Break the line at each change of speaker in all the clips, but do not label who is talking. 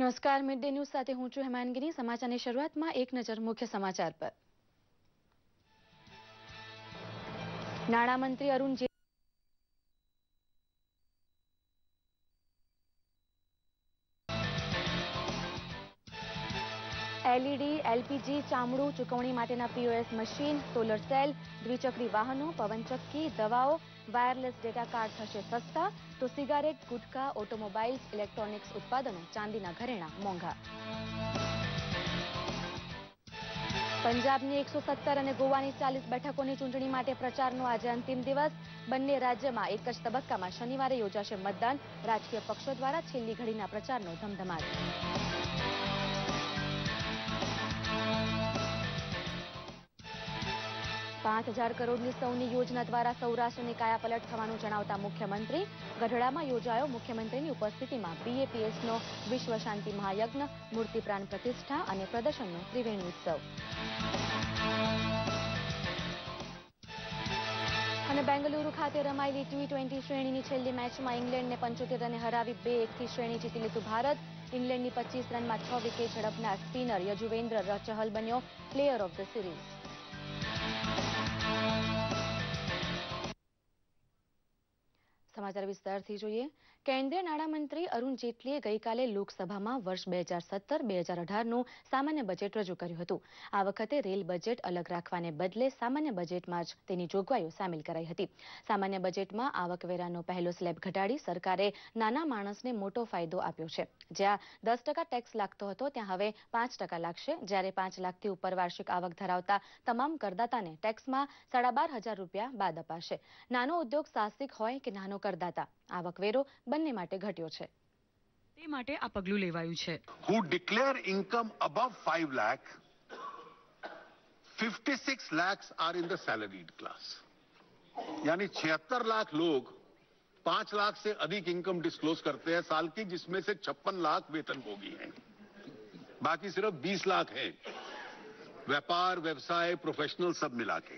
નમસ્કાર, mid day news સાથે હું છું હેમાંગીની. સમાચારની શરૂઆતમાં એક નજર મુખ્ય સમાચાર પર. નાણામંત્રી અરુણ જેટલી એલઈડી, એલપીજી, ચામડું, ચૂકવણી માટેના પીઓએસ મશીન, સોલર સેલ, દ્વિચક્રી વાહનો, પવનચક્કી, દવાઓ, વાયરલેસ ડેટા કાર્ડ થશે સસ્તા, તો સિગારેટ, ગુટખા, ઓટોમોબાઇલ્સ, ઇલેક્ટ્રોનિક્સ ઉત્પાદનો, ચાંદીના ઘરેણાં મોંઘા. પંજાબની 117 અને ગોવાની 40 બેઠકોની ચૂંટણી માટે પ્રચારનો આજે અંતિમ દિવસ. બંને રાજ્યમાં એક જ તબક્કામાં શનિવારે યોજાશે મતદાન. રાજકીય પક્ષો દ્વારા છેલ્લી ઘડીના પ્રચારનો ધમધમાટ. ₹5,000 કરોડની સૌની યોજના દ્વારા સૌરાષ્ટ્રની કાયાપલટ થવાનું જણાવતા મુખ્યમંત્રી. ગઢડામાં યોજાયો મુખ્યમંત્રીની ઉપસ્થિતિમાં BAPSનો વિશ્વ શાંતિ મહાયજ્ઞ, મૂર્તિ પ્રાણ પ્રતિષ્ઠા અને પ્રદર્શનનો ત્રિવેણી ઉત્સવ. અને બેંગલુરુ ખાતે રમાયેલી T20 શ્રેણીની છેલ્લી મેચમાં ઇંગ્લેન્ડને 75 રને હરાવી 2-1થી શ્રેણી જીતી લીધું ભારત. ઇંગ્લેન્ડની 25 રનમાં 6 વિકેટ ઝડપનાર સ્પિનર યજુવેન્દ્ર ચહલ બન્યો પ્લેયર ઓફ ધ સિરીઝ. સમાચાર વિસ્તારથી જોઈએ. કેન્દ્રીય નાણામંત્રી અરુણ જેટલીએ ગઈકાલે લોકસભામાં વર્ષ 2017-2018નું સામાન્ય બજેટ રજૂ કર્યું હતું. આ વખતે રેલ બજેટ અલગ રાખવાને બદલે સામાન્ય બજેટમાં જ તેની જોગવાઈઓ સામેલ કરાઈ હતી. સામાન્ય બજેટમાં આવકવેરાનો પહેલો સ્લેબ ઘટાડી સરકારે નાના માણસને મોટો ફાયદો આપ્યો છે. જ્યાં 10% ટેક્સ લાગતો હતો ત્યાં હવે 5% લાગશે. જ્યારે 5 લાખથી ઉપર વાર્ષિક આવક ધરાવતા તમામ કરદાતાને ટેક્સમાં ₹12,500 બાદ અપાશે. નાનો ઉદ્યોગ સાહસિક હોય કે નાનો કરદાતા, આવકવેરો બંને માટે ઘટ્યો છે. તે માટે આ પગલું લેવાયું છે.
Who declare income above 5 lakh, 56 lakhs are in the salaried class. यानी 76 लाख लोग 5 लाख से अधिक इनकम डिस्क्लोज करते हैं साल की, जिसमें से 56 लाख वेतनभोगी हैं. बाकी सिर्फ 20 लाख हैं व्यापार, व्यवसाय, प्रोफेशनल सब मिला के.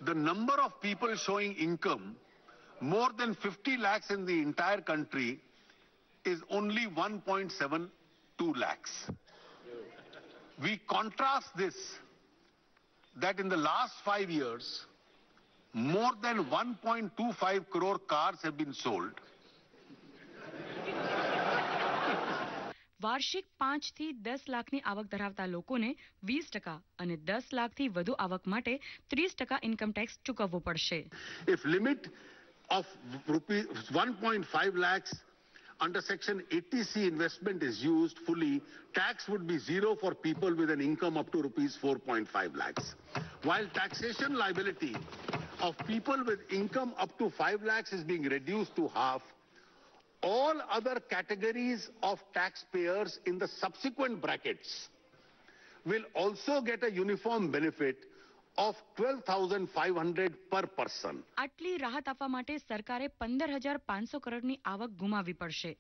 The number of people showing income more than 50 lakhs in the entire country is only 1.72 lakhs. We contrast this that in the last 5 years, more than 1.25 crore cars have been sold.
વાર્ષિક 5 થી 10 લાખની આવક ધરાવતા લોકોને 20% અને 10 લાખથી વધુ આવક માટે 30% ઇન્કમ ટેક્સ ચૂકવવો પડશે.
If limit of ₹1.5 lakhs under section 80C investment is used fully, tax would be zero for people with an income up to ₹4.5 lakhs. While taxation liability of people with income up to 5 lakhs is being reduced to half, all other categories of taxpayers in the subsequent brackets will also get a uniform benefit of 12,500 per person.
આટલી રાહત આપવા માટે સરકારે 15,500 કરોડની આવક ગુમાવવી પડશે.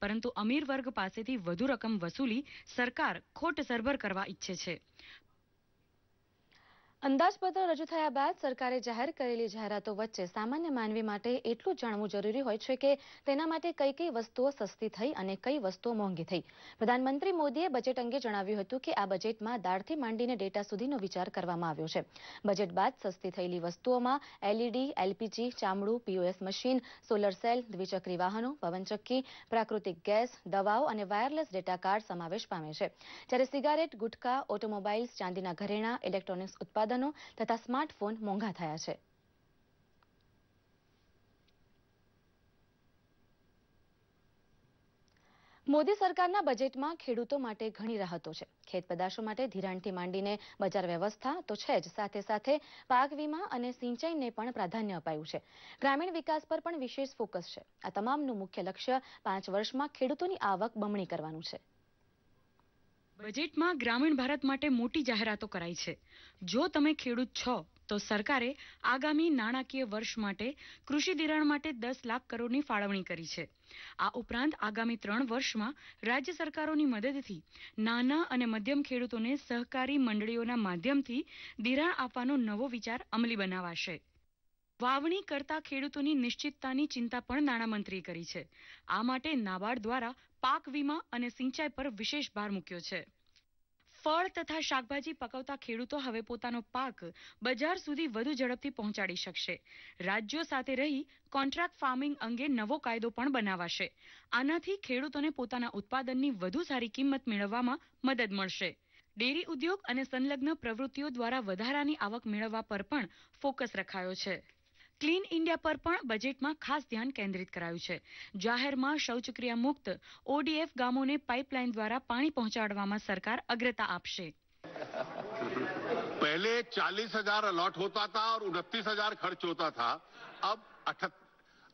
પરંતુ અમીર વર્ગ પાસેથી વધુ રકમ વસૂલી સરકાર ખોટ સરભર કરવા ઈચ્છે છે. અંદાજપત્ર રજૂ થયા બાદ સરકારે જાહેર કરેલી જાહેરાતો વચ્ચે સામાન્ય માનવી માટે એટલું જાણવું જરૂરી હોય છે કે તેના માટે કઈ કઈ વસ્તુઓ સસ્તી થઈ અને કઈ વસ્તુઓ મોંઘી થઈ. પ્રધાનમંત્રી મોદીએ બજેટ અંગે જણાવ્યું હતું કે આ બજેટમાં દાળથી માંડીને ડેટા સુધીનો વિચાર કરવામાં આવ્યો છે. બજેટ બાદ સસ્તી થયેલી વસ્તુઓમાં એલઈડી, એલપીજી, ચામડું, પીઓએસ મશીન, સોલર સેલ, દ્વિચક્રી વાહનો, પવનચક્કી, પ્રાકૃતિક ગેસ, દવાઓ અને વાયરલેસ ડેટા કાર્ડ સમાવેશ પામે છે. જ્યારે સિગારેટ, ગુટખા, ઓટોમોબાઇલ્સ, ચાંદીના ઘરેણાં, ઇલેક્ટ્રોનિક્સ ઉત્પાદનો તથા સ્માર્ટફોન મોંઘા થયા છે. મોદી સરકારના બજેટમાં ખેડૂતો માટે ઘણી રાહતો છે. ખેત પેદાશો માટે ધિરાણથી માંડીને બજાર વ્યવસ્થા તો છે જ, સાથે સાથે પાક વીમા અને સિંચાઈને પણ પ્રાધાન્ય અપાયું છે. ગ્રામીણ વિકાસ પર પણ વિશેષ ફોકસ છે. આ તમામનું મુખ્ય લક્ષ્ય 5 વર્ષમાં ખેડૂતોની આવક બમણી કરવાનું છે. બજેટમાં ગ્રામીણ ભારત માટે મોટી જાહેરાતો કરાઈ છે. જો તમે ખેડૂત છો તો સરકારે આગામી નાણાકીય વર્ષ માટે કૃષિ ધિરાણ માટે 10 લાખ કરોડની ફાળવણી કરી છે. આ ઉપરાંત આગામી 3 વર્ષમાં રાજ્ય સરકારોની મદદથી નાના અને મધ્યમ ખેડૂતોને સહકારી મંડળીઓના માધ્યમથી ધિરાણ આપવાનો નવો વિચાર અમલી બનાવાશે.
વાવણી કરતા ખેડૂતોની નિશ્ચિતતાની ચિંતા પણ નાણામંત્રીએ કરી છે. આ માટે નાબાર્ડ દ્વારા પાક વીમા અને સિંચાઈ પર વિશેષ ભાર મૂક્યો છે. ફળ તથા શાકભાજી પકવતા ખેડૂતો હવે પોતાનો પાક બજાર સુધી વધુ ઝડપથી પહોંચાડી શકશે. રાજ્યો સાથે રહી કોન્ટ્રાક્ટ ફાર્મિંગ અંગે નવો કાયદો પણ બનાવાશે. આનાથી ખેડૂતોને પોતાના ઉત્પાદનની વધુ સારી કિંમત મેળવવામાં મદદ મળશે. ડેરી ઉદ્યોગ અને સંલગ્ન પ્રવૃત્તિઓ દ્વારા વધારાની આવક મેળવવા પર પણ ફોકસ રખાયો છે. ક્લીન ઇન્ડિયા પર પણ બજેટમાં ખાસ ધ્યાન કેન્દ્રિત કરાયું છે. જાહેરમાં શૌચક્રિયા મુક્ત ODF ગામોને પાઇપલાઇન દ્વારા પાણી પહોંચાડવામાં સરકાર અગ્રતા આપશે.
पहले 40,000 अलॉट होता था और 29,000 खर्च होता था. अब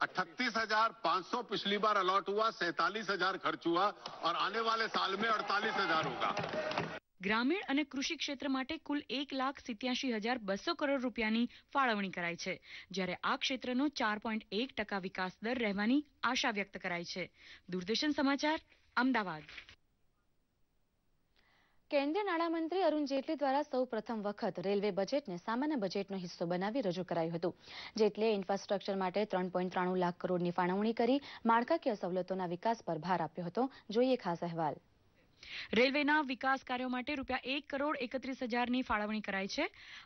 38,500 पिछली बार अलॉट हुआ, 47,000 खर्च हुआ और आने वाले साल में 48,000 होगा.
ગ્રામીણ અને કૃષિ ક્ષેત્ર માટે કુલ 1,87,200 કરોડ રૂપિયાની ફાળવણી કરાઈ છે, જ્યારે આ ક્ષેત્રનો 4.1% વિકાસ દર રહેવાની આશા વ્યક્ત કરાઈ છે. દૂરદર્શન સમાચાર, અમદાવાદ.
કેન્દ્રીય નાણામંત્રી અરુણ જેટલી દ્વારા સૌ પ્રથમ વખત રેલવે બજેટને સામાન્ય બજેટનો હિસ્સો બનાવી રજૂ કરાયું હતું. જેટલીએ ઇન્ફ્રાસ્ટ્રક્ચર માટે 3.93 લાખ કરોડની ફાળવણી કરી માળખાકીય સવલતોના વિકાસ પર ભાર આપ્યો હતો. જોઈએ ખાસ અહેવાલ.
રેલવેના વિકાસ કાર્યો માટે ₹1,31,00,000ની ફાળવણી કરાઈ છે.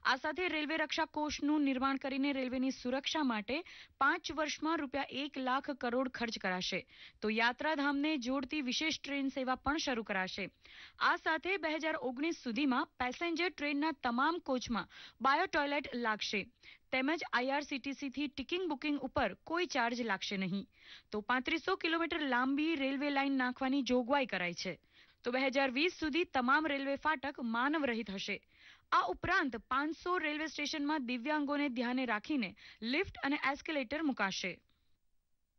આ સાથે રેલવે રક્ષા કોષનું નિર્માણ કરીને રેલવેની સુરક્ષા માટે 5 વર્ષમાં ₹1 લાખ કરોડ ખર્ચ કરાશે. તો યાત્રાધામને જોડતી વિશેષ ટ્રેન સેવા પણ શરૂ કરાશે. આ સાથે 2019 સુધીમાં પેસેન્જર ટ્રેનના તમામ કોચમાં બાયો ટોયલેટ લાગશે. તેમજ IRCTCથી ટિકિંગ બુકિંગ ઉપર કોઈ ચાર્જ લાગશે નહીં. તો 3500 કિલોમીટર લાંબી રેલવે લાઇન નાખવાની જોગવાઈ કરાઈ છે. તો 2020 સુધી તમામ રેલવે ફાટક માનવ રહિત હશે. આ ઉપરાંત 500 રેલવે સ્ટેશનમાં દિવ્યાંગોને ધ્યાને રાખીને લિફ્ટ અને એસ્કેલેટર મુકાશે.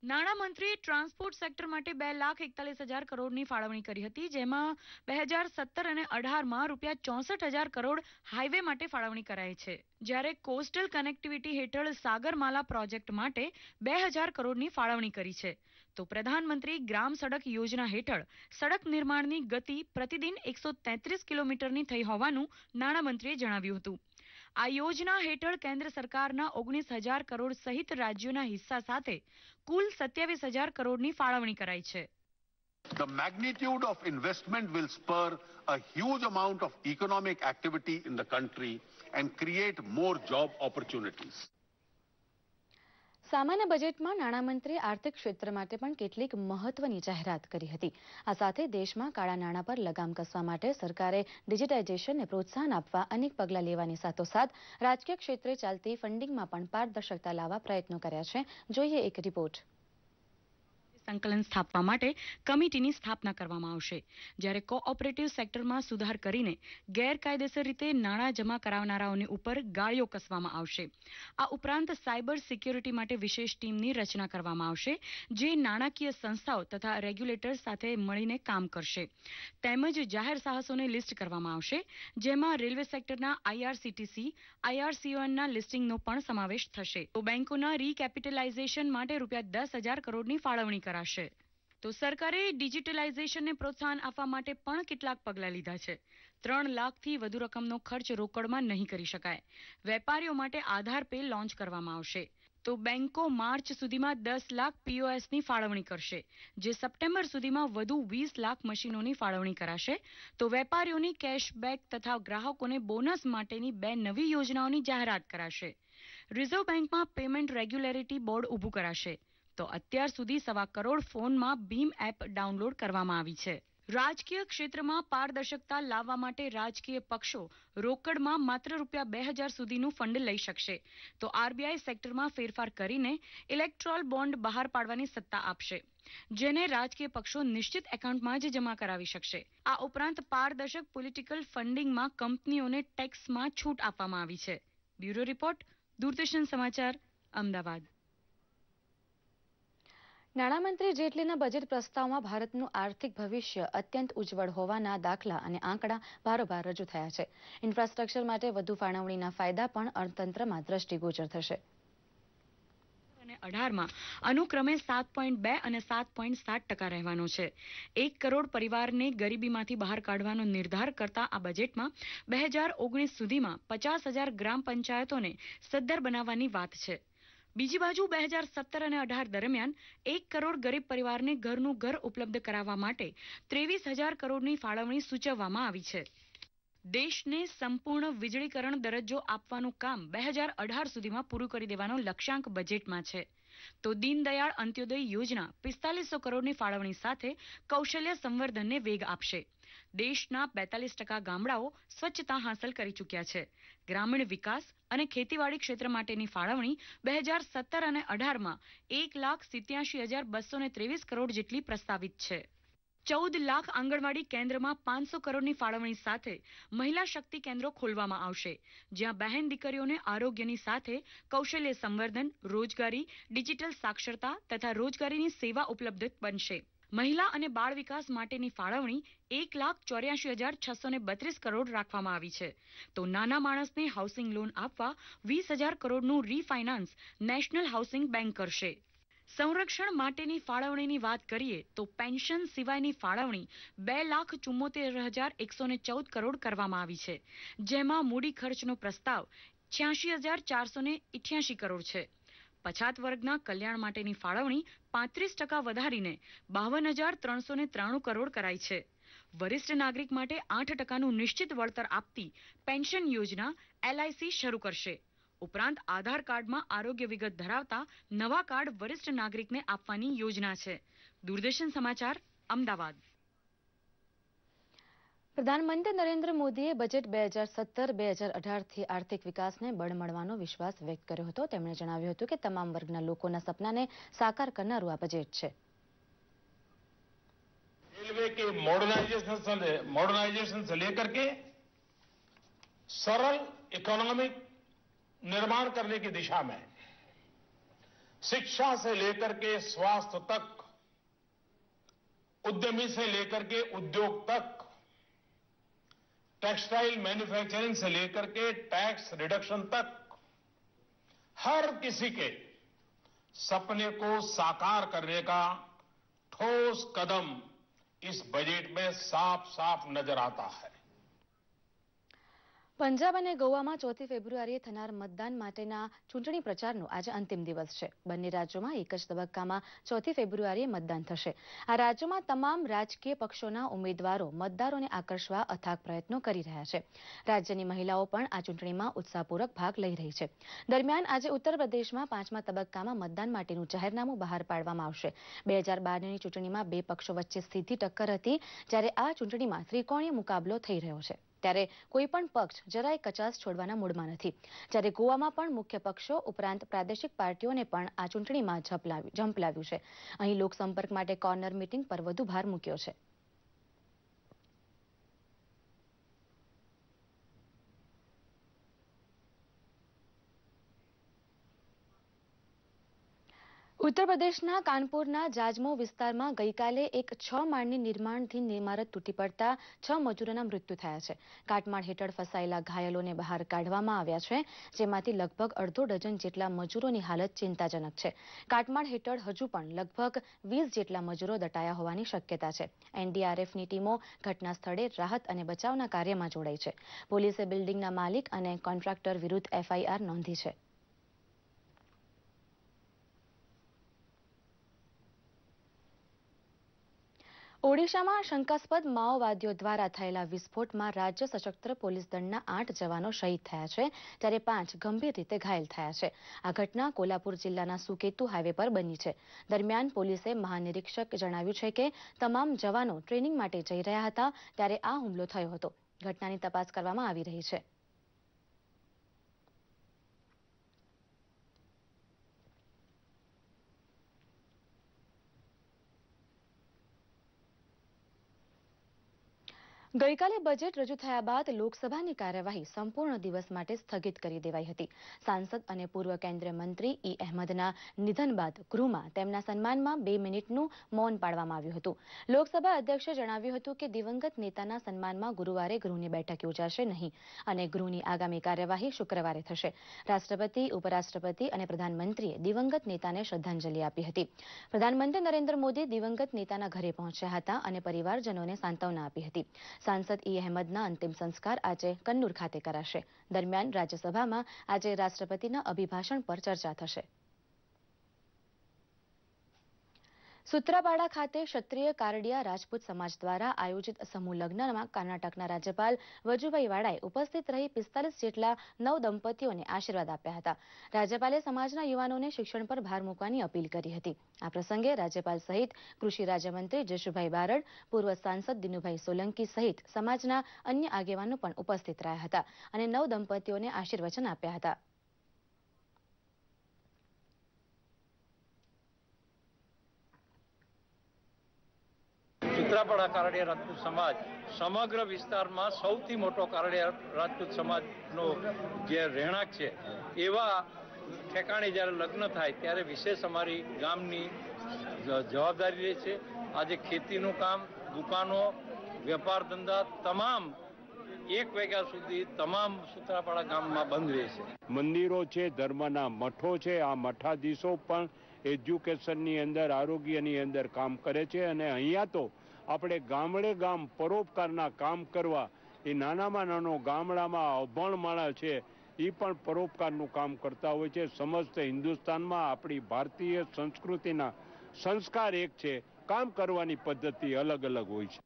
નાણામંત્રીએ ટ્રાન્સપોર્ટ સેક્ટર માટે 2,41,000 કરોડની ફાળવણી કરી હતી, જેમાં 2017 અને 18માં ₹64,000 કરોડ હાઈવે માટે ફાળવણી કરાઈ છે, જ્યારે કોસ્ટલ કનેક્ટિવિટી હેઠળ સાગરમાલા પ્રોજેક્ટ માટે 2,000 કરોડની ફાળવણી કરી છે. તો પ્રધાનમંત્રી ગ્રામ સડક યોજના હેઠળ સડક નિર્માણની ગતિ પ્રતિદિન 133 કિલોમીટરની થઈ હોવાનું નાણામંત્રીએ જણાવ્યું હતું. આ યોજના હેઠળ કેન્દ્ર સરકારના 19,000 કરોડ સહિત રાજ્યોના હિસ્સા સાથે કુલ 27,000 કરોડની ફાળવણી કરાઈ છે.
The magnitude of investment will spur a huge amount of economic activity in the country and create more job opportunities.
સામાન્ય બજેટમાં નાણામંત્રીએ આર્થિક ક્ષેત્ર માટે પણ કેટલીક મહત્વની જાહેરાત કરી હતી. આ સાથે દેશમાં કાળા નાણાં પર લગામ કસવા માટે સરકારે ડિજિટાઇઝેશનને પ્રોત્સાહન આપવા અનેક પગલાં લેવાની સાથોસાથ રાજકીય ક્ષેત્રે ચાલતી ફંડિંગમાં પણ પારદર્શકતા લાવવા પ્રયત્નો કર્યા છે. જોઈએ એક રિપોર્ટ.
સંકલન સ્થાપવા માટે કમિટીની સ્થાપના કરવામાં આવશે, જ્યારે કોઓપરેટિવ સેક્ટરમાં સુધાર કરીને ગેરકાયદેસર રીતે નાણાં જમા કરાવનારાઓની ઉપર ગાળીઓ કસવામાં આવશે. આ ઉપરાંત સાયબર સિક્યોરિટી માટે વિશેષ ટીમની રચના કરવામાં આવશે, જે નાણાકીય સંસ્થાઓ તથા રેગ્યુલેટર્સ સાથે મળીને કામ કરશે. તેમજ જાહેર સાહસોને લિસ્ટ કરવામાં આવશે, જેમાં રેલવે સેક્ટરના IRCTC, IRCONના લિસ્ટિંગનો પણ સમાવેશ થશે. તો બેંકોના રીકેપિટલાઇઝેશન માટે ₹10,000 કરોડની ફાળવણી કરાશે. તો સરકારે ડિજિટલાઇઝેશનને પ્રોત્સાહન આપવા માટે પણ કેટલાક પગલાં લીધા છે. 3 લાખથી વધુ રકમનો ખર્ચ રોકડમાં નહીં કરી શકાય. વેપારીઓ માટે આધાર પે લોન્ચ કરવામાં આવશે. તો બેંકો માર્ચ સુધીમાં 10 લાખ POSની ફાળવણી કરશે, જે સપ્ટેમ્બર સુધીમાં વધુ 20 લાખ મશીનોની ફાળવણી કરાશે. તો વેપારીઓની કેશબેક તથા ગ્રાહકોને બોનસ માટેની 2 નવી યોજનાઓની જાહેરાત કરાશે. રિઝર્વ બેંકમાં પેમેન્ટ રેગ્યુલેટરી બોર્ડ ઊભું કરાશે. તો અત્યાર સુધી 1.25 કરોડ ફોનમાં ભીમ એપ ડાઉનલોડ કરવામાં આવી છે. રાજકીય ક્ષેત્રમાં પારદર્શકતા લાવવા માટે રાજકીય પક્ષો રોકડમાં માત્ર ₹2,000 સુધીનું ફંડ લઈ શકશે. તો RBI સેક્ટરમાં ફેરફાર કરીને ઇલેક્ટ્રોલ બોન્ડ બહાર પાડવાની સત્તા આપશે, જેને રાજકીય પક્ષો નિશ્ચિત એકાઉન્ટમાં જ જમા કરાવી શકશે. આ ઉપરાંત પારદર્શક પોલિટિકલ ફંડિંગમાં કંપનીઓને ટેક્સમાં છૂટ આપવામાં આવી છે. બ્યુરો રિપોર્ટ, દૂરદર્શન સમાચાર, અમદાવાદ.
નાણામંત્રી જેટલીના બજેટ પ્રસ્તાવમાં ભારતનું આર્થિક ભવિષ્ય અત્યંત ઉજ્જવળ હોવાના દાખલા અને આંકડા ભારોભાર રજૂ થયા છે. ઇન્ફ્રાસ્ટ્રક્ચર માટે વધુ ફાળવણીના ફાયદા પણ અર્થતંત્રમાં દ્રષ્ટિગોચર થશે.
2018માં અનુક્રમે 7.2 અને 7.7% રહેવાનો છે. 1 કરોડ પરિવારને ગરીબીમાંથી બહાર કાઢવાનો નિર્ધાર કરતા આ બજેટમાં 2019 સુધીમાં 50,000 ગ્રામ પંચાયતોને સદ્ધર બનાવવાની વાત છે. બીજી બાજુ 2017 અને 18 દરમિયાન 1 કરોડ ગરીબ પરિવારને ઘરનું ઘર ઉપલબ્ધ કરાવવા માટે 23,000 કરોડની ફાળવણી સૂચવવામાં આવી છે. દેશને સંપૂર્ણ વીજળીકરણ દરજ્જો આપવાનું કામ 2018 સુધીમાં પૂરું કરી દેવાનો લક્ષ્યાંક બજેટમાં છે. તો દીનદયાળ અંત્યોદય યોજના 4500 કરોડની ફાળવણી સાથે કૌશલ્ય સંવર્ધનને વેગ આપશે. દેશના 42% ગામડાઓ સ્વચ્છતા હાંસલ કરી ચૂક્યા છે. ગ્રામીણ વિકાસ અને ખેતીવાડી ક્ષેત્ર માટેની ફાળવણી 2017 અને 18માં 1,87,223 કરોડ જેટલી પ્રસ્તાવિત છે. 14 લાખ આંગણવાડી કેન્દ્રમાં 500 કરોડની ફાળવણી સાથે મહિલા શક્તિ કેન્દ્રો ખોલવામાં આવશે, જ્યાં બહેન દીકરીઓને આરોગ્યની સાથે કૌશલ્ય સંવર્ધન, રોજગારી, ડિજિટલ સાક્ષરતા તથા રોજગારીની સેવા ઉપલબ્ધ બનશે. મહિલા અને બાળ વિકાસ માટેની ફાળવણી 1,84,632 કરોડ રાખવામાં આવી છે. તો નાના માણસને હાઉસિંગ લોન આપવા 20,000 કરોડનું રીફાઇનાન્સ નેશનલ હાઉસિંગ બેંક કરશે. સંરક્ષણ માટેની ફાળવણીની વાત કરીએ તો પેન્શન સિવાયની ફાળવણી 2,74,114 કરોડ કરવામાં આવી છે, જેમાં મૂડી ખર્ચનો પ્રસ્તાવ 86,488 કરોડ છે. પછાત વર્ગના કલ્યાણ માટેની ફાળવણી 35% વધારીને 52,393 કરોડ કરાઈ છે. વરિષ્ઠ નાગરિક માટે 8%નું નિશ્ચિત વળતર આપતી પેન્શન યોજના LIC શરૂ કરશે. ઉપરાંત આધાર કાર્ડમાં આરોગ્ય વિગત ધરાવતા નવા કાર્ડ વરિષ્ઠ નાગરિકને આપવાની યોજના છે. દૂરદર્શન સમાચાર, અમદાવાદ.
પ્રધાનમંત્રી નરેન્દ્ર મોદીએ બજેટ 2017-2018થી આર્થિક વિકાસને બળ મળવાનો વિશ્વાસ વ્યક્ત કર્યો હતો. તેમણે જણાવ્યું હતું કે તમામ વર્ગના લોકોના સપનાને સાકાર કરનારું આ બજેટ છે.
रेलवे के मॉडर्नाइजेशन से लेकर के सरल इकोनॉमिक निर्माण करने की दिशा में, शिक्षा से लेकर के स्वास्थ्य तक, उद्यमी से लेकर के उद्योग तक, टेक्सटाइल मैन्युफैक्चरिंग से लेकर के टैक्स रिडक्शन तक, हर किसी के सपने को साकार करने का ठोस कदम इस बजट में साफ साफ नजर आता है.
પંજાબ અને ગોવામાં 4 ફેબ્રુઆરીએ થનાર મતદાન માટેના ચૂંટણી પ્રચારનો આજે અંતિમ દિવસ છે. બંને રાજ્યોમાં એક જ તબક્કામાં 4 ફેબ્રુઆરીએ મતદાન થશે. આ રાજ્યોમાં તમામ રાજકીય પક્ષોના ઉમેદવારો મતદારોને આકર્ષવા અથાગ પ્રયત્નો કરી રહ્યા છે. રાજ્યની મહિલાઓ પણ આ ચૂંટણીમાં ઉત્સાહપૂર્વક ભાગ લઈ રહી છે. દરમિયાન આજે ઉત્તર પ્રદેશમાં 5મા તબક્કામાં મતદાન માટેનું જાહેરનામું બહાર પાડવામાં આવશે. 2012ની ચૂંટણીમાં બે પક્ષો વચ્ચે સીધી ટક્કર હતી, જ્યારે આ ચૂંટણીમાં ત્રિકોણીય મુકાબલો થઈ રહ્યો છે. ત્યારે કોઈ પણ પક્ષ જરાય કચાસ છોડવાના મૂડમાં નથી. જ્યારે ગોવામાં પણ મુખ્ય પક્ષો ઉપરાંત પ્રાદેશિક પાર્ટીઓને પણ આ ચૂંટણીમાં ઝંપલાવ્યું છે. અહીં લોકસંપર્ક માટે કોર્નર મીટિંગ પર વધુ ભાર મૂક્યો છે. ઉત્તર પ્રદેશના કાનપુરના જાજમો વિસ્તારમાં ગઈકાલે એક 6 માળની નિર્માણધીન ઇમારત તૂટી પડતા 6 મજૂરોના મૃત્યુ થયા છે. કાટમાળ હેઠળ ફસાયેલા ઘાયલોને બહાર કાઢવામાં આવ્યા છે, જેમાંથી લગભગ અડધો ડઝન જેટલા મજૂરોની હાલત ચિંતાજનક છે. કાટમાળ હેઠળ હજુ પણ લગભગ 20 જેટલા મજૂરો દટાયા હોવાની શક્યતા છે. NDRFની ટીમો ઘટના સ્થળે રાહત અને બચાવના કાર્યમાં જોડાઈ છે. પોલીસે બિલ્ડિંગના માલિક અને કોન્ટ્રાક્ટર વિરુદ્ધ FIR નોંધી છે. ઓડિશામાં શંકાસ્પદ માઓવાદીઓ દ્વારા થયેલા વિસ્ફોટમાં રાજ્ય સશસ્ત્ર પોલીસ દળના 8 જવાનો શહીદ થયા છે, જ્યારે 5 ગંભીર રીતે ઘાયલ થયા છે. આ ઘટના કોલ્હાપુર જિલ્લાના સુકેતુ હાઈવે પર બની છે. દરમિયાન પોલીસે મહાનિરીક્ષક જણાવ્યું છે કે તમામ જવાનો ટ્રેનિંગ માટે જઈ રહ્યા હતા ત્યારે આ હુમલો થયો હતો. ઘટનાની તપાસ કરવામાં આવી રહી છે. ગઈકાલે બજેટ રજૂ થયા બાદ લોકસભાની કાર્યવાહી સંપૂર્ણ દિવસ માટે સ્થગિત કરી દેવાઈ હતી. સાંસદ અને પૂર્વ કેન્દ્રીય મંત્રી E. અહેમદના નિધન બાદ ગૃહમાં તેમના સન્માનમાં 2 મિનિટનું મૌન પાળવામાં આવ્યું હતું. લોકસભા અધ્યક્ષે જણાવ્યું હતું કે દિવંગત નેતાના સન્માનમાં ગુરુવારે ગૃહની બેઠક યોજાશે નહીં અને ગૃહની આગામી કાર્યવાહી શુક્રવારે થશે. રાષ્ટ્રપતિ, ઉપરાષ્ટ્રપતિ અને પ્રધાનમંત્રીએ દિવંગત નેતાને શ્રદ્ધાંજલિ આપી હતી. પ્રધાનમંત્રી નરેન્દ્ર મોદી દિવંગત નેતાના ઘરે પહોંચ્યા હતા અને પરિવારજનોને સાંત્વના આપી હતી. સાંસદ E. અહેમદના અંતિમ સંસ્કાર આજે કન્નૂર ખાતે કરાશે. દરમિયાન રાજ્યસભામાં આજે રાષ્ટ્રપતિના અભિભાષણ પર ચર્ચા થશે. સૂત્રાપાડા ખાતે ક્ષત્રિય કારડિયા રાજપૂત સમાજ દ્વારા આયોજિત સમૂહ લગ્નમાં કર્ણાટકના રાજ્યપાલ વજુભાઈ વાળાએ ઉપસ્થિત રહી 45 જેટલા નવદંપતીઓને આશીર્વાદ આપ્યા હતા. રાજ્યપાલે સમાજના યુવાનોને શિક્ષણ પર ભાર મૂકવાની અપીલ કરી હતી. આ પ્રસંગે રાજ્યપાલ સહિત કૃષિ રાજ્યમંત્રી જશુભાઈ બારડ, પૂર્વ સાંસદ દિનુભાઈ સોલંકી સહિત સમાજના અન્ય આગેવાનો પણ ઉપસ્થિત રહ્યા હતા અને નવદંપતીઓને આશીર્વચન આપ્યા હતા.
સૂત્રાપાડા કારડિયા રાજપૂત સમાજ સમગ્ર વિસ્તારમાં સૌથી મોટો કારડિયા રાજપૂત સમાજનો જે રહેણાંક છે એવા ઠેકાણે જ્યારે લગ્ન થાય ત્યારે વિશેષ અમારી ગામની જવાબદારી રહે છે. આજે ખેતીનું કામ, દુકાનો, વેપાર ધંધા તમામ 1 વાગ્યા સુધી તમામ સૂત્રાપાડા ગામમાં બંધ રહે છે.
મંદિરો છે, ધર્મના મઠો છે, આ મઠાધીશો પણ એજ્યુકેશનની અંદર, આરોગ્યની અંદર કામ કરે છે અને અહીંયા તો આપણે ગામડે ગામ પરોપકારના કામ કરવા, એ નાનામાં નાનો ગામડામાં અભણ માણસ છે એ પણ પરોપકારનું કામ કરતા હોય છે. સમસ્ત હિન્દુસ્તાનમાં આપણી ભારતીય સંસ્કૃતિના સંસ્કાર એક છે, કામ કરવાની પદ્ધતિ અલગ અલગ હોય છે.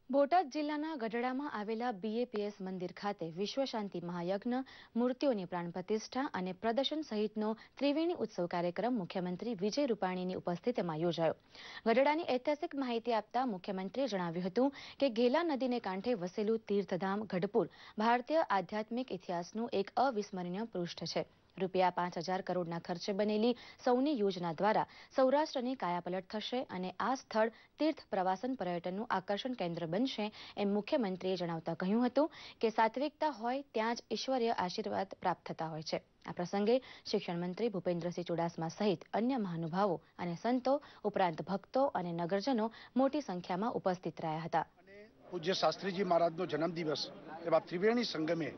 બોટાદ જિલ્લાના ગઢડામાં આવેલા BAPS મંદિર ખાતે વિશ્વ શાંતિ મહાયજ્ઞ, મૂર્તિઓની પ્રાણ પ્રતિષ્ઠા અને પ્રદર્શન સહિતનો ત્રિવેણી ઉત્સવ કાર્યક્રમ મુખ્યમંત્રી વિજય રૂપાણીની ઉપસ્થિતિમાં યોજાયો. ગઢડાની ઐતિહાસિક માહિતી આપતા મુખ્યમંત્રીએ જણાવ્યું હતું કે ઘેલા નદીને કાંઠે વસેલું તીર્થધામ ગઢપુર ભારતીય આધ્યાત્મિક ઇતિહાસનું એક અવિસ્મરણીય પૃષ્ઠ છે. રૂપિયા 5,000 કરોડના ખર્ચે બનેલી સૌની યોજના દ્વારા સૌરાષ્ટ્રની કાયાપલટ થશે અને આ સ્થળ તીર્થ પ્રવાસન પર્યટનનું આકર્ષણ કેન્દ્ર બનશે એમ મુખ્યમંત્રીએ જણાવતા કહ્યું હતું કે સાત્વિકતા હોય ત્યાં જ ઈશ્વરીય આશીર્વાદ પ્રાપ્ત થતા હોય છે. આ પ્રસંગે શિક્ષણ મંત્રી ભૂપેન્દ્રસિંહ ચુડાસમા સહિત અન્ય મહાનુભાવો અને સંતો ઉપરાંત ભક્તો અને નગરજનો મોટી સંખ્યામાં ઉપસ્થિત રહ્યા હતા.
પૂજ્ય શાસ્ત્રીજી મહારાજનો જન્મદિવસ એવા ત્રિવેણી સંગમે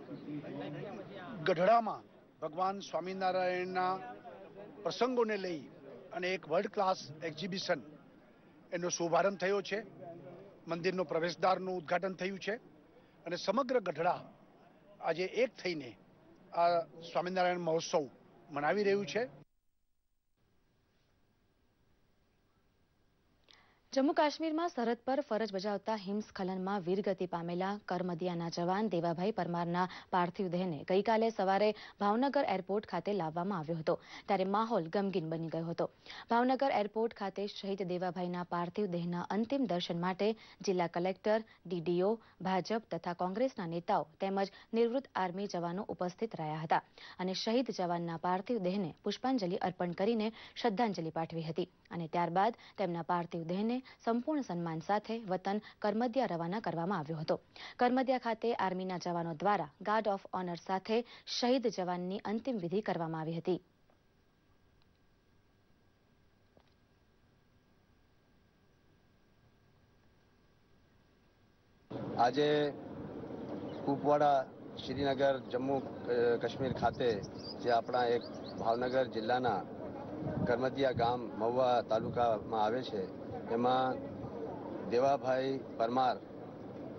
ગઢડામાં ભગવાન સ્વામિનારાયણના પ્રસંગોને લઈ અને એક વર્લ્ડ ક્લાસ એક્ઝિબિશન એનો શુભારંભ થયો છે. મંદિરનો પ્રવેશદ્વારનું ઉદ્ઘાટન થયું છે અને સમગ્ર ગઢડા આજે એક થઈને આ સ્વામિનારાયણ મહોત્સવ મનાવી રહ્યું છે.
જમ્મુ કાશ્મીરમાં સરહદ પર ફરજ બજાવતા હિમસ્ખલનમાં વીરગતિ પામેલા કરમદિયાના જવાન દેવાભાઈ પરમારના પાર્થિવ દેહને ગઈકાલે સવારે ભાવનગર એરપોર્ટ ખાતે લાવવામાં આવ્યો હતો ત્યારે માહોલ ગમગીન બની ગયો હતો. ભાવનગર એરપોર્ટ ખાતે શહીદ દેવાભાઈના પાર્થિવ દેહના અંતિમ દર્શન માટે જિલ્લા કલેક્ટર, DDO, ભાજપ તથા કોંગ્રેસના નેતાઓ તેમજ નિવૃત્ત આર્મી જવાનો ઉપસ્થિત રહ્યા હતા અને શહીદ જવાનના પાર્થિવ દેહને પુષ્પાંજલિ અર્પણ કરીને શ્રદ્ધાંજલિ પાઠવી હતી અને ત્યારબાદ તેમના પાર્થિવ દેહને સંપૂર્ણ સન્માન સાથે વતન કરમદિયા રવાના કરવામાં આવ્યો હતો. કરમદિયા ખાતે આર્મીના જવાનો દ્વારા ગાર્ડ ઓફ ઓનર સાથે શહીદ જવાનની અંતિમ વિધિ કરવામાં આવી હતી.
આજે કુપવાડા શ્રીનગર જમ્મુ કાશ્મીર ખાતે જે આપણા એક ભાવનગર જિલ્લાના કરમદિયા ગામ મહુવા તાલુકામાં આવે છે એમાં દેવાભાઈ પરમાર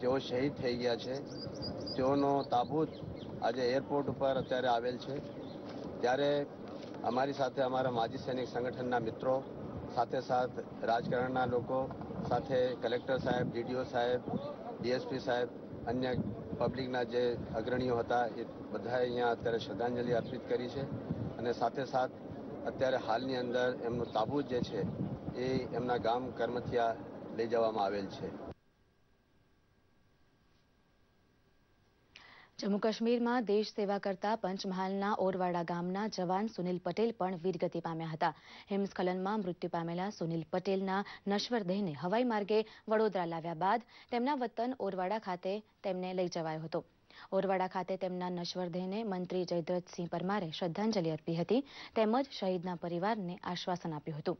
જેઓ શહીદ થઈ ગયા છે તેઓનો તાબૂત આજે એરપોર્ટ ઉપર અત્યારે આવેલ છે. ત્યારે અમારી સાથે અમારા માજી સૈનિક સંગઠનના મિત્રો, સાથે સાથે રાજકારણના લોકો, સાથે કલેક્ટર સાહેબ, DDO સાહેબ, DSP સાહેબ, અન્ય પબ્લિકના જે અગ્રણીઓ હતા એ બધાએ અહીંયા અત્યારે શ્રદ્ધાંજલિ અર્પિત કરી છે અને સાથે સાથ અત્યારે હાલની અંદર એમનું તાબૂત જે છે એ એમના ગામ કરમથિયા લઈ જવામાં આવેલ છે.
જમ્મુ કાશ્મીરમાં દેશ સેવા કરતા પંચમહાલના ઓરવાડા ગામના જવાન સુનિલ પટેલ પણ વીરગતિ પામ્યા હતા. હિમસ્ખલનમાં મૃત્યુ પામેલા સુનિલ પટેલના નશ્વર દેહને હવાઈ માર્ગે વડોદરા લાવ્યા બાદ તેમના વતન ઓરવાડા ખાતે તેમને લઈ જવાયો હતો. ઓરવાડા ખાતે તેમના નશ્વર દેહને મંત્રી જયદ્રથસિંહ પરમારે શ્રદ્ધાંજલિ અર્પી હતી તેમજ શહીદના પરિવારને આશ્વાસન આપ્યું હતું.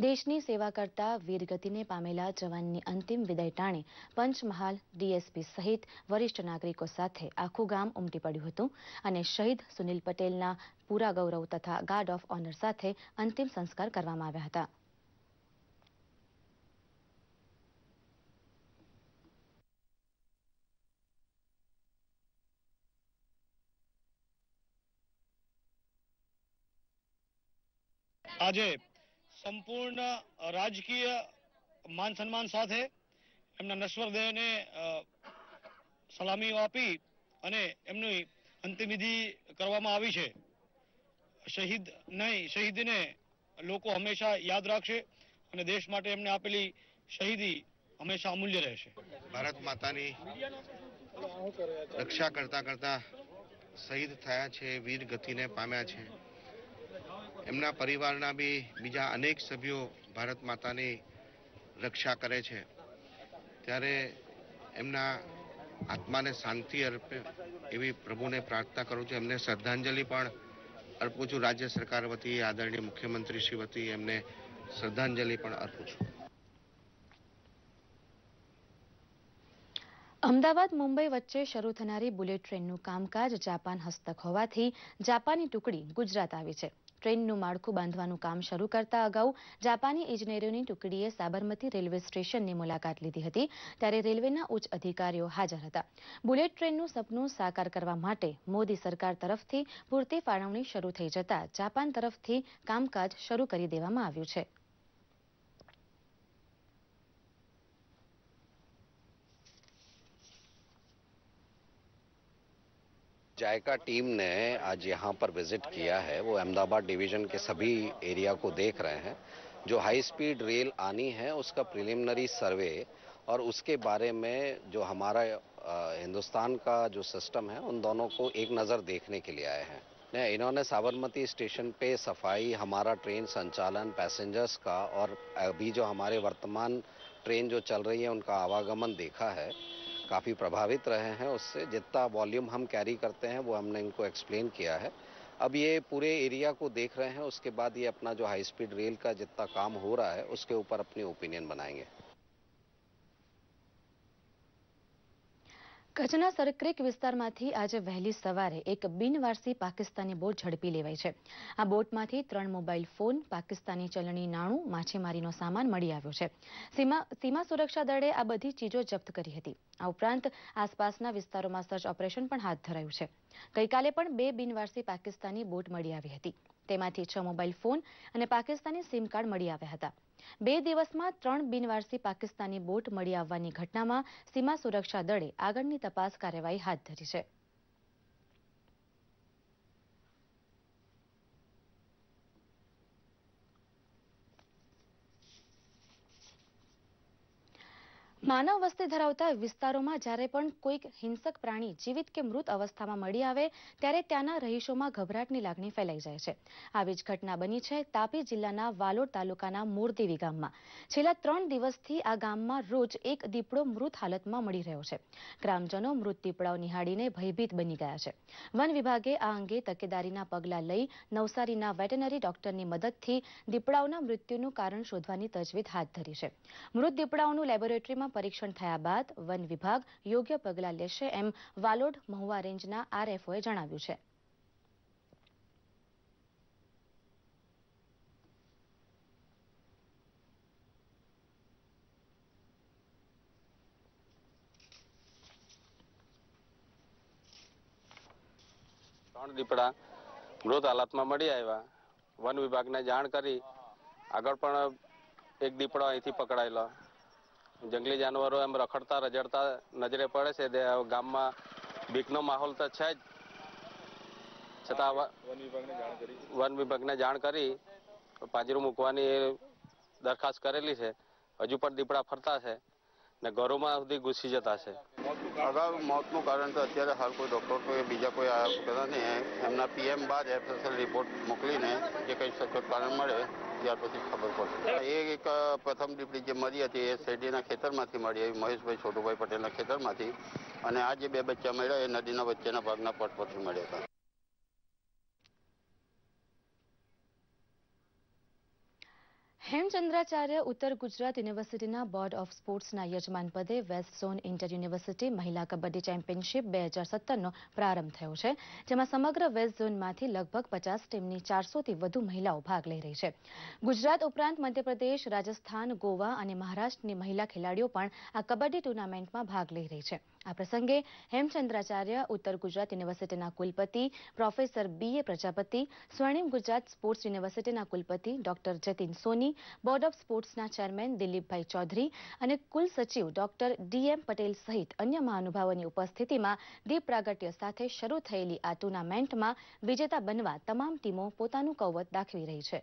દેશની સેવા કરતા વીરગતિને પામેલા જવાનની અંતિમ વિદાય ટાણે પંચમહાલ DSP સહિત વરિષ્ઠ નાગરિકો સાથે આખું ગામ ઉમટી પડ્યું હતું અને શહીદ સુનિલ પટેલના પૂરા ગૌરવ તથા ગાર્ડ ઓફ ઓનર સાથે અંતિમ સંસ્કાર કરવામાં આવ્યા હતા.
આજે સંપૂર્ણ રાજકીય માન સન્માન સાથે એમના નશ્વર દેહને સલામીઓ આપી અને એમની અંતિમ વિધિ કરવામાં આવી છે. શહીદને લોકો હંમેશા યાદ રાખશે અને દેશ માટે એમને આપેલી શહીદી હંમેશા અમૂલ્ય રહેશે.
ભારત માતાની રક્ષા કરતા કરતા શહીદ થયા છે, વીર ગતિને પામ્યા છે. એમના પરિવારના બી બીજા અનેક સભ્યો ભારત માતાની રક્ષા કરે છે. ત્યારે એમના આત્માને શાંતિ અર્પે એવી પ્રભુને પ્રાર્થના કરું છું. એમને શ્રદ્ધાંજલિ પણ અર્પું છું. રાજ્ય સરકાર વતી આદરણીય મુખ્યમંત્રી શ્રી વતી એમને શ્રદ્ધાંજલિ પણ અર્પું છું.
અમદાવાદ મુંબઈ વચ્ચે શરૂ થનારી બુલેટ ટ્રેનનું કામકાજ જાપાન હસ્તક હોવાથી જાપાની ટુકડી ગુજરાત આવી છે. ટ્રેનનું માળખું બાંધવાનું કામ શરૂ કરતા અગાઉ જાપાની ઇજનેરોની ટુકડીએ સાબરમતી રેલવે સ્ટેશનની મુલાકાત લીધી હતી. ત્યારે રેલવેના ઉચ્ચ અધિકારીઓ હાજર હતા. બુલેટ ટ્રેનનું સપનું સાકાર કરવા માટે મોદી સરકાર તરફથી પૂરતી ફાળવણી શરૂ થઈ જતા જાપાન તરફથી કામકાજ શરૂ કરી દેવામાં આવ્યું છે.
जायका टीम ने आज यहाँ पर विजिट किया है. वो अहमदाबाद डिवीजन के सभी एरिया को देख रहे हैं. जो हाई स्पीड रेल आनी है उसका प्रिलिमिनरी सर्वे और उसके बारे में जो हमारा हिंदुस्तान का जो सिस्टम है उन दोनों को एक नज़र देखने के लिए आए हैं. इन्होंने साबरमती स्टेशन पे सफाई, हमारा ट्रेन संचालन, पैसेंजर्स का और अभी जो हमारे वर्तमान ट्रेन जो चल रही है उनका आवागमन देखा है. काफ़ी प्रभावित रहे हैं उससे. जितना वॉल्यूम हम कैरी करते हैं वो हमने इनको एक्सप्लेन किया है. अब ये पूरे एरिया को देख रहे हैं. उसके बाद ये अपना जो हाई स्पीड रेल का जितना काम हो रहा है उसके ऊपर अपनी ओपिनियन बनाएंगे.
કચ્છના સરક્રિક વિસ્તારમાંથી આજે વહેલી સવારે એક બિનવારસી પાકિસ્તાની બોટ ઝડપી લેવાઈ છે. આ બોટમાંથી 3 મોબાઈલ ફોન, પાકિસ્તાની ચલણી નાણું, માછીમારીનો સામાન મળી આવ્યો છે. સીમા સુરક્ષા દળે આ બધી ચીજો જપ્ત કરી હતી. આ ઉપરાંત આસપાસના વિસ્તારોમાં સર્ચ ઓપરેશન પણ હાથ ધરાયું છે. ગઈકાલે પણ 2 બિનવારસી પાકિસ્તાની બોટ મળી આવી હતી. તેમાંથી 6 મોબાઈલ ફોન અને પાકિસ્તાની સિમ કાર્ડ મળી આવ્યા હતા. 2 દિવસમાં 3 બિનવારસી પાકિસ્તાની બોટ મળી આવવાની ઘટનામાં સીમા સુરક્ષા દળે આગળની તપાસ કાર્યવાહી હાથ ધરી છે. માનવ વસ્તી ધરાવતા વિસ્તારોમાં જ્યારે પણ કોઈક હિંસક પ્રાણી જીવિત કે મૃત અવસ્થામાં મળી આવે ત્યારે ત્યાંના રહીશોમાં ગભરાટની લાગણી ફેલાઈ જાય છે. આવી જ ઘટના બની છે તાપી જિલ્લાના વાલોડ તાલુકાના મોરદેવી ગામમાં. છેલ્લા 3 દિવસથી આ ગામમાં રોજ એક દીપડો મૃત હાલતમાં મળી રહ્યો છે. ગ્રામજનો મૃત દીપડાઓ નિહાળીને ભયભીત બની ગયા છે. વન વિભાગે આ અંગે તકેદારીના પગલાં લઈ નવસારીના વેટરનરી ડોક્ટરની મદદથી દીપડાઓના મૃત્યુનું કારણ શોધવાની તજવીજ હાથ ધરી છે. મૃત દીપડાઓનું લેબોરેટરીમાં પરીક્ષણ થયા બાદ વન વિભાગ યોગ્ય પગલાં લેશે એમ વાલોડ મહુવા રેન્જના આરએફઓએ જણાવ્યું છે.
દીપડા મૃત હાલતમાં મળી આવ્યા. વન વિભાગને જાણ કરી આગળ પણ એક દીપડો અહીંથી પકડાયેલો. જંગલી જાનવરો એમ રખડતા રજડતા નજરે પડે છે. ગામમાં બીકનો માહોલ તો છે જ, છતાં વન વિભાગને જાણ કરી પાંજરું મૂકવાની દરખાસ્ત કરેલી છે. હજુ પણ દીપડા ફરતા છે ને ઘરોમાં સુધી ઘૂસી જતા છે.
અગાઉ મોતનું કારણ તો અત્યારે હાલ કોઈ ડોક્ટર કોઈ બીજા કોઈ આવ્યા નથી. એમના પીએમ બાદ એફએસએલ રિપોર્ટ મોકલીને જે કંઈ સચોટ કારણ મળે ત્યાર પછી ખબર પડશે. એક પ્રથમ દીપડી જે મરી હતી એ શેરડીના ખેતરમાંથી મળી આવી, મહેશભાઈ છોટુભાઈ પટેલના ખેતરમાંથી. અને આ જે 2 બચ્ચા મળ્યા એ નદીના વચ્ચેના ભાગના પટ પરથી મળ્યા હતા.
હેમચંદ્રાચાર્ય ઉત્તર ગુજરાત યુનિવર્સિટીના બોર્ડ ઓફ સ્પોર્ટ્સના યજમાન પદે વેસ્ટ ઝોન ઇન્ટર યુનિવર્સિટી મહિલા કબડ્ડી ચેમ્પિયનશિપ 2017નો પ્રારંભ થયો છે, જેમાં સમગ્ર વેસ્ટ ઝોનમાંથી લગભગ 50 ટીમની 400થી વધુ મહિલાઓ ભાગ લઈ રહી છે. ગુજરાત ઉપરાંત મધ્યપ્રદેશ, રાજસ્થાન, ગોવા અને મહારાષ્ટ્રની મહિલા ખેલાડીઓ પણ આ કબડ્ડી ટુર્નામેન્ટમાં ભાગ લઈ રહી છે. આ પ્રસંગે હેમચંદ્રાચાર્ય ઉત્તર ગુજરાત યુનિવર્સિટીના કુલપતિ પ્રોફેસર B.A. પ્રજાપતિ, સ્વર્ણિમ ગુજરાત સ્પોર્ટ્સ યુનિવર્સિટીના કુલપતિ doctor Jatin Soni, board of સ્પોર્ટ્સના ચેરમેન દિલીપભાઈ ચૌધરી અને કુલ સચિવ ડોક્ટર D.M. પટેલ સહિત અન્ય મહાનુભાવોની ઉપસ્થિતિમાં દીપ પ્રાગટ્ય સાથે શરૂ થયેલી આ ટુર્નામેન્ટમાં વિજેતા બનવા તમામ ટીમો પોતાનું કૌવત દાખવી રહી છે.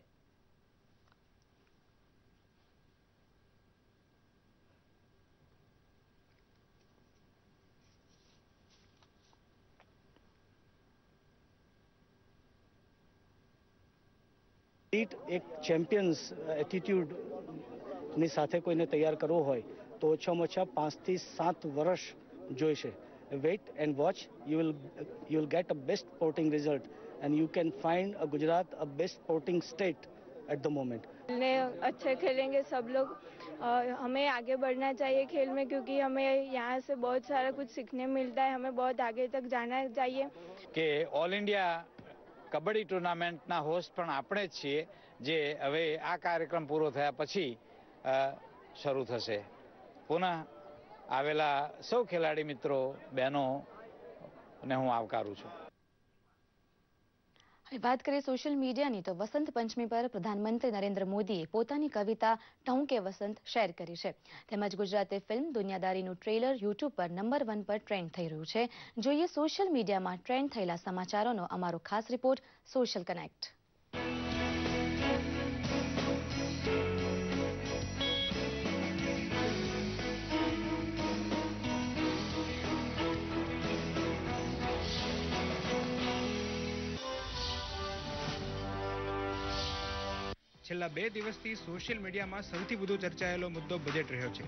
એક ચેમ્પિયન્સ એટીટ્યુડની સાથે કોઈને તૈયાર કરવો હોય તો ઓછામાં ઓછા 5 થી 7 વર્ષ જોઈશે. Wait and watch, you will get a best sporting result and you can find a Gujarat a best sporting state at the moment.
अच्छे खेलेंगे सब लोग. हमें आगे बढ़ना चाहिए खेल में, क्योंकि हमें यहाँ से बहुत सारा कुछ सीखने मिलता है. हमें बहुत आगे तक जाना चाहिए.
કે ઓલ ઇન્ડિયા કબડ્ડી ટુર્નામેન્ટના હોસ્ટ પણ આપણે જ છીએ, જે હવે આ કાર્યક્રમ પૂરો થયા પછી શરૂ થશે. પુનઃ આવેલા સૌ ખેલાડી મિત્રો, બહેનોને હું આવકારું છું.
વાત કરીએ સોશિયલ મીડિયાની, તો વસંત પંચમી પર પ્રધાનમંત્રી નરેન્દ્ર મોદીએ પોતાની કવિતા ટહુકે વસંત શેર કરી છે. તેમજ ગુજરાતી ફિલ્મ દુનિયાદારીનું ટ્રેલર યુટ્યુબ પર નંબર 1 પર ટ્રેન્ડ થઈ રહ્યું છે. જોઈએ સોશિયલ મીડિયામાં ટ્રેન્ડ થયેલા સમાચારોનો અમારો ખાસ રિપોર્ટ સોશિયલ કનેક્ટ.
છેલ્લા 2 દિવસથી સોશિયલ મીડિયામાં સૌથી વધુ ચર્ચાયેલો મુદ્દો બજેટ રહ્યો છે.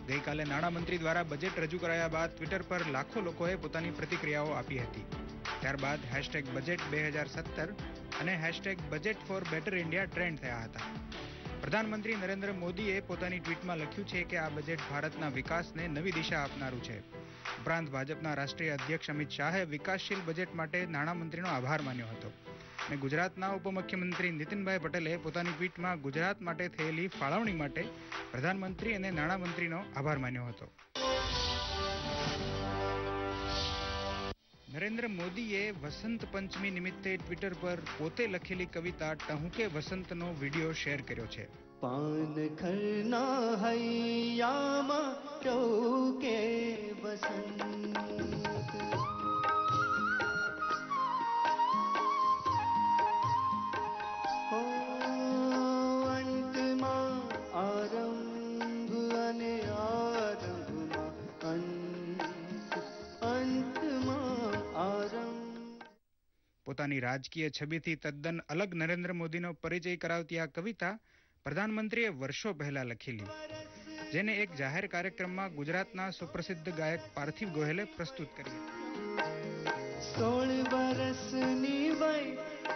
ગઈકાલે નાણામંત્રી દ્વારા બજેટ રજૂ કરાયા બાદ ટ્વિટર પર લાખો લોકોએ પોતાની પ્રતિક્રિયાઓ આપી હતી. ત્યારબાદ #બજેટ 2017 અને #budget for better India trend થયા હતા. પ્રધાનમંત્રી નરેન્દ્ર મોદીએ પોતાની ટ્વીટમાં લખ્યું છે કે આ બજેટ ભારતના વિકાસને નવી દિશા આપનારું છે. ઉપરાંત ભાજપના રાષ્ટ્રીય અધ્યક્ષ અમિત શાહે વિકાસશીલ બજેટ માટે નાણામંત્રીનો આભાર માન્યો હતો. અને ગુજરાતના ઉપમુખ્યમંત્રી નીતિનભાઈ પટેલે પોતાની ટ્વીટમાં ગુજરાત માટે થયેલી ફાળવણી માટે પ્રધાનમંત્રી અને નાણામંત્રીનો આભાર માન્યો હતો. નરેન્દ્ર મોદીએ વસંત પંચમી નિમિત્તે ટ્વિટર પર પોતે લખેલી કવિતા ટહુકે વસંતનો વિડીયો શેર કર્યો છે.
પાન ખરના હૈયામાં ટહુકે વસંત,
પોતાની રાજકીય છબીથી તદ્દન અલગ નરેન્દ્ર મોદીનો પરિચય કરાવતી આ કવિતા પ્રધાનમંત્રીએ વર્ષો પહેલા લખેલી, જેને એક જાહેર કાર્યક્રમમાં ગુજરાતના સુપ્રસિદ્ધ ગાયક પાર્થિવ ગોહિલે પ્રસ્તુત કરી.
16 વર્ષની વય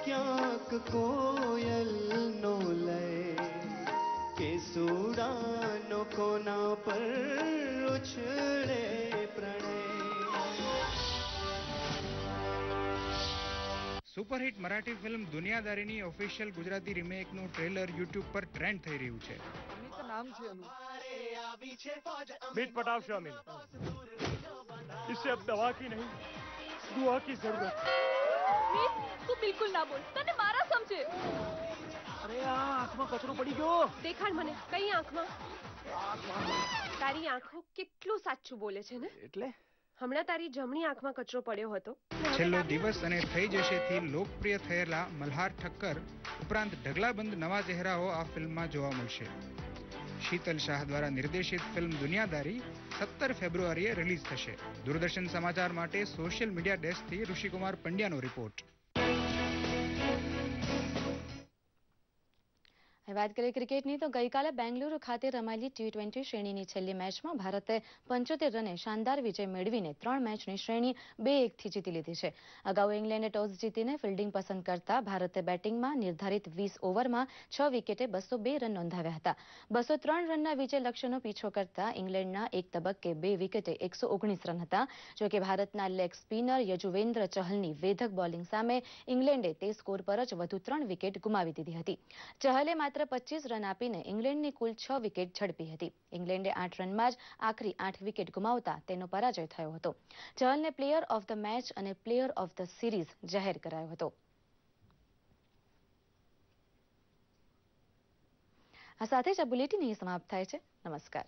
ક્યાંક કોયલનો લય, કેસુડાનો કોના પર ઉછળે પ્રણય.
સુપરહિટ મરાઠી ફિલ્મ દુનિયાદારીની ઓફિશિયલ ગુજરાતી રીમેકનું ટ્રેલર યુટ્યુબ પર ટ્રેન્ડ થઈ રહ્યું છે.
मीट पटाव शामिल, इससे अब दवा की नहीं दुआ की जरूरत.
मीट, तू बिल्कुल ना बोल, तने मारा समझे.
अरे આ આંખમાં કચરો પડી ગયો.
દેખાડ મને, કઈ આંખમાં? તારી આંખો કેટલું સાચું બોલે છે ને.
એટલે
હમણાં તારી જમણી આંખમાં કચરો પડ્યો હતો.
છેલ્લો દિવસ અને થઈ જશેથી લોકપ્રિય થયેલા મલ્હાર ઠક્કર ઉપરાંત ઢગલાબંધ નવા ચહેરાઓ આ ફિલ્મમાં જોવા મળશે. શીતલ શાહ દ્વારા નિર્દેશિત ફિલ્મ દુનિયાદારી 17 ફેબ્રુઆરીએ રિલીઝ થશે. દૂરદર્શન સમાચાર માટે સોશિયલ મીડિયા ડેસ્કથી ઋષિકુમાર પંડ્યાનો રિપોર્ટ.
વાત કરીએ ક્રિકેટની તો ગઈકાલે બેંગલુરુ ખાતે રમાયેલી T20 શ્રેણીની છેલ્લી મેચમાં ભારતે 75 રને શાનદાર વિજય મેળવીને 3 મેચની શ્રેણી 2-1થી જીતી લીધી છે. અગાઉ ઇંગ્લેન્ડે ટોસ જીતીને ફિલ્ડિંગ પસંદ કરતા ભારતે બેટિંગમાં નિર્ધારિત 20 ઓવરમાં 6 વિકેટે 202 રન નોંધાવ્યા હતા. 203 રનના વિજય લક્ષ્યનો પીછો કરતા ઇંગ્લેન્ડના એક તબક્કે 2 વિકેટે 119 રન હતા. જોકે ભારતના લેગ સ્પિનર યજુવેન્દ્ર ચહલની વેધક બોલિંગ સામે ઇંગ્લેન્ડે તે સ્કોર પર જ વધુ 3 વિકેટ ગુમાવી દીધી હતી. ચહલે માત્ર 25 રન આપીને ઇંગ્લેન્ડની કુલ 6 વિકેટ ઝડપી હતી. ઇંગ્લેન્ડે 8 રનમાં જ આખરી 8 વિકેટ ગુમાવતા તેનો પરાજય થયો હતો. ચહલને પ્લેયર ઓફ ધ મેચ અને પ્લેયર ઓફ ધ સિરીઝ જાહેર કરાયો હતો. આ સાથે જ આ બુલેટિન અહીં સમાપ્ત થાય છે. નમસ્કાર.